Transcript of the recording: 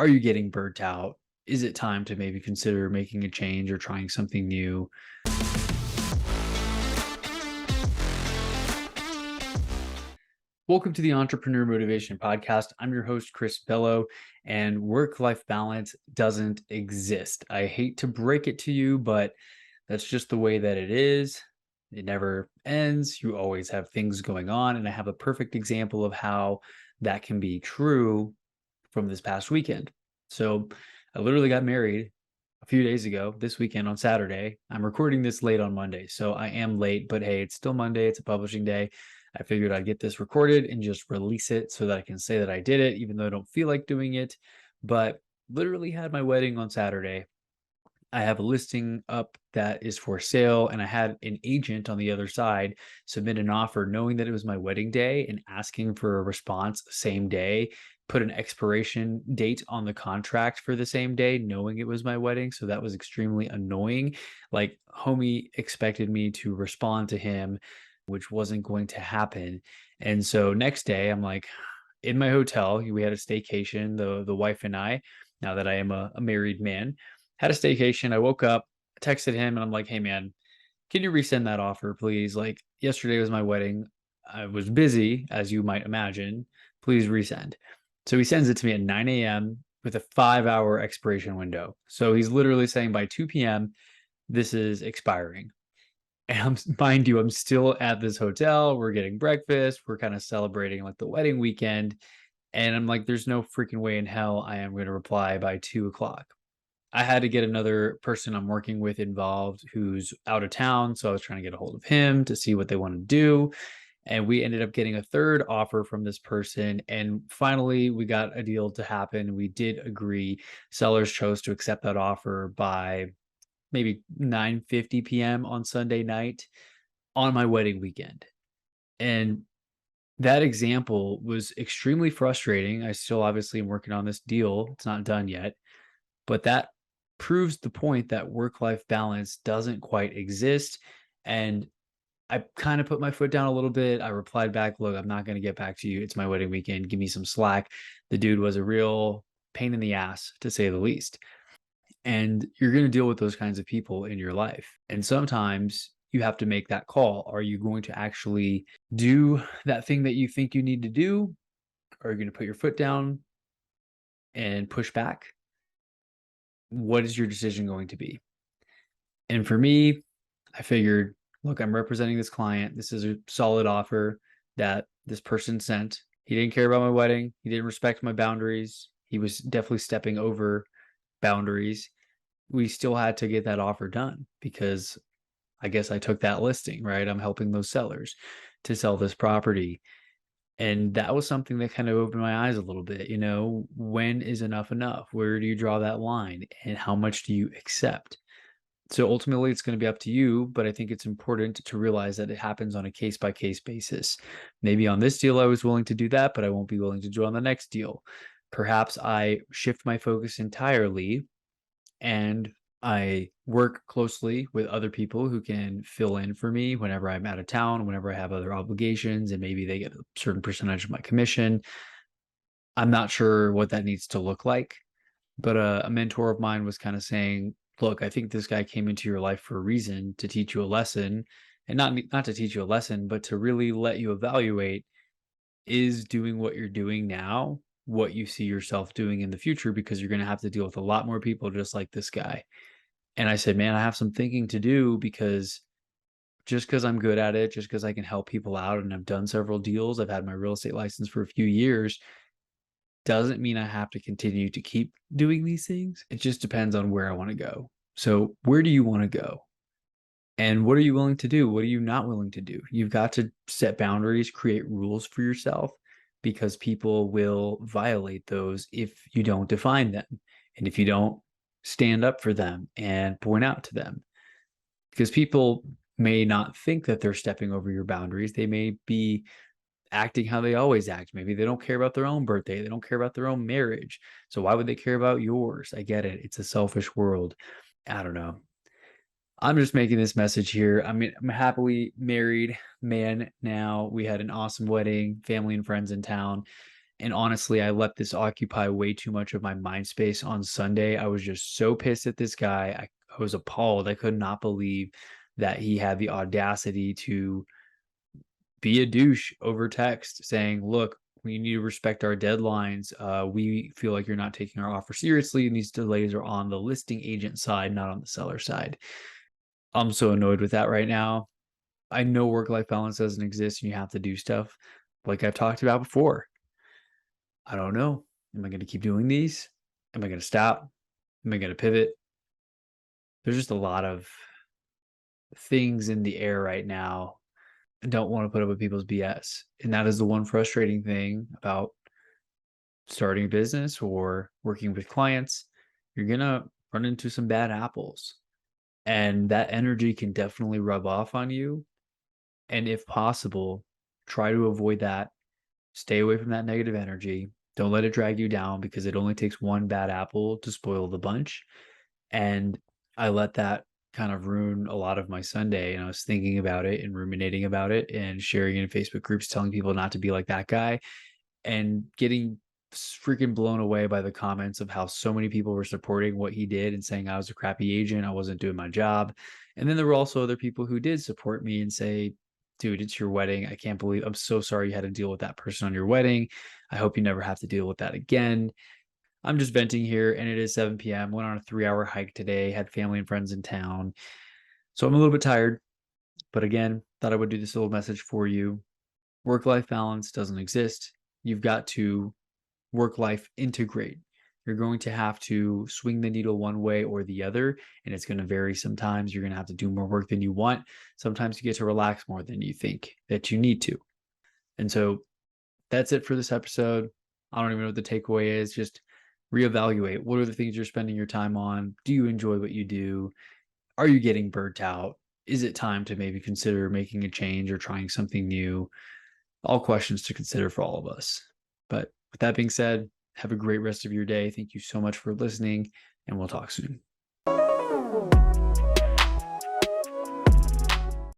Are you getting burnt out? Is it time to maybe consider making a change or trying something new? Welcome to the Entrepreneur Motivation Podcast. I'm your host, Chris Bello, and work-life balance doesn't exist. I hate to break it to you, but that's just the way that it is. It never ends. You always have things going on, and I have a perfect example of how that can be true from this past weekend. So I literally got married a few days ago, this weekend on Saturday. I'm recording this late on Monday, so I am late, but hey, it's still Monday. It's a publishing day. I figured I'd get this recorded and just release it so that I can say that I did it, even though I don't feel like doing it. But literally had my wedding on Saturday. I have a listing up that is for sale, and I had an agent on the other side submit an offer knowing that it was my wedding day and asking for a response same day, put an expiration date on the contract for the same day, knowing it was my wedding. So that was extremely annoying. Like, homie expected me to respond to him, which wasn't going to happen. And so next day, I'm like in my hotel. We had a staycation, the wife and I, now that I am a married man, had a staycation. I woke up, texted him, and I'm like, "Hey, man, can you resend that offer, please? Like, yesterday was my wedding. I was busy, as you might imagine. Please resend." So he sends it to me at 9 a.m. with a 5-hour expiration window. So he's literally saying by 2 p.m., this is expiring. And mind you, I'm still at this hotel. We're getting breakfast. We're kind of celebrating like the wedding weekend. And I'm like, there's no freaking way in hell I am going to reply by 2 o'clock. I had to get another person I'm working with involved who's out of town. So I was trying to get a hold of him to see what they want to do. And we ended up getting a third offer from this person. And finally, we got a deal to happen. We did agree. Sellers chose to accept that offer by maybe 9:50 p.m. on Sunday night on my wedding weekend. And that example was extremely frustrating. I still obviously am working on this deal. It's not done yet, but that proves the point that work-life balance doesn't quite exist. And I kind of put my foot down a little bit. I replied back, "Look, I'm not going to get back to you. It's my wedding weekend. Give me some slack." The dude was a real pain in the ass, to say the least. And you're going to deal with those kinds of people in your life. And sometimes you have to make that call. Are you going to actually do that thing that you think you need to do? Or are you going to put your foot down and push back? What is your decision going to be? And for me, I figured, look, I'm representing this client. This is a solid offer that this person sent. He didn't care about my wedding. He didn't respect my boundaries. He was definitely stepping over boundaries. We still had to get that offer done because I guess I took that listing, right? I'm helping those sellers to sell this property. And that was something that kind of opened my eyes a little bit. When is enough enough? Where do you draw that line? And how much do you accept? So ultimately, it's going to be up to you, but I think it's important to realize that it happens on a case by case basis. Maybe on this deal, I was willing to do that, but I won't be willing to do on the next deal. Perhaps I shift my focus entirely and I work closely with other people who can fill in for me whenever I'm out of town, whenever I have other obligations, and maybe they get a certain percentage of my commission. I'm not sure what that needs to look like, but a mentor of mine was kind of saying, "Look, I think this guy came into your life for a reason, to teach you a lesson, and not to teach you a lesson, but to really let you evaluate, is doing what you're doing now what you see yourself doing in the future, because you're going to have to deal with a lot more people just like this guy." And I said, "Man, I have some thinking to do, because just because I'm good at it, just because I can help people out and I've done several deals, I've had my real estate license for a few years, doesn't mean I have to continue to keep doing these things. It just depends on where I want to go." So, where do you want to go? And what are you willing to do? What are you not willing to do? You've got to set boundaries, create rules for yourself, because people will violate those if you don't define them and if you don't stand up for them and point out to them. Because people may not think that they're stepping over your boundaries. They may be acting how they always act. Maybe they don't care about their own birthday. They don't care about their own marriage. So why would they care about yours? I get it. It's a selfish world. I don't know. I'm just making this message here. I mean, I'm a happily married man now. We had an awesome wedding, family and friends in town. And honestly, I let this occupy way too much of my mind space on Sunday. I was just so pissed at this guy. I was appalled. I could not believe that he had the audacity to be a douche over text saying, look, we need to respect our deadlines. We feel like you're not taking our offer seriously, and these delays are on the listing agent side, not on the seller side. I'm so annoyed with that right now. I know work-life balance doesn't exist and you have to do stuff like I've talked about before. I don't know. Am I going to keep doing these? Am I going to stop? Am I going to pivot? There's just a lot of things in the air right now. I don't want to put up with people's BS. And that is the one frustrating thing about starting a business or working with clients. You're going to run into some bad apples. And that energy can definitely rub off on you. And if possible, try to avoid that. Stay away from that negative energy. Don't let it drag you down, because it only takes one bad apple to spoil the bunch. And I let that kind of ruin a lot of my Sunday. And I was thinking about it and ruminating about it and sharing it in Facebook groups, telling people not to be like that guy, and getting freaking blown away by the comments of how so many people were supporting what he did and saying I was a crappy agent, I wasn't doing my job. And then there were also other people who did support me and say, dude, it's your wedding. I can't believe, I'm so sorry you had to deal with that person on your wedding. I hope you never have to deal with that again. I'm just venting here, and it is 7 p.m. Went on a 3-hour hike today, had family and friends in town. So I'm a little bit tired, but again, thought I would do this little message for you. Work-life balance doesn't exist. You've got to work-life integrate. You're going to have to swing the needle one way or the other, and it's going to vary sometimes. You're going to have to do more work than you want. Sometimes you get to relax more than you think that you need to. And so that's it for this episode. I don't even know what the takeaway is. Just reevaluate. What are the things you're spending your time on? Do you enjoy what you do? Are you getting burnt out? Is it time to maybe consider making a change or trying something new? All questions to consider for all of us. But with that being said, have a great rest of your day. Thank you so much for listening, and we'll talk soon.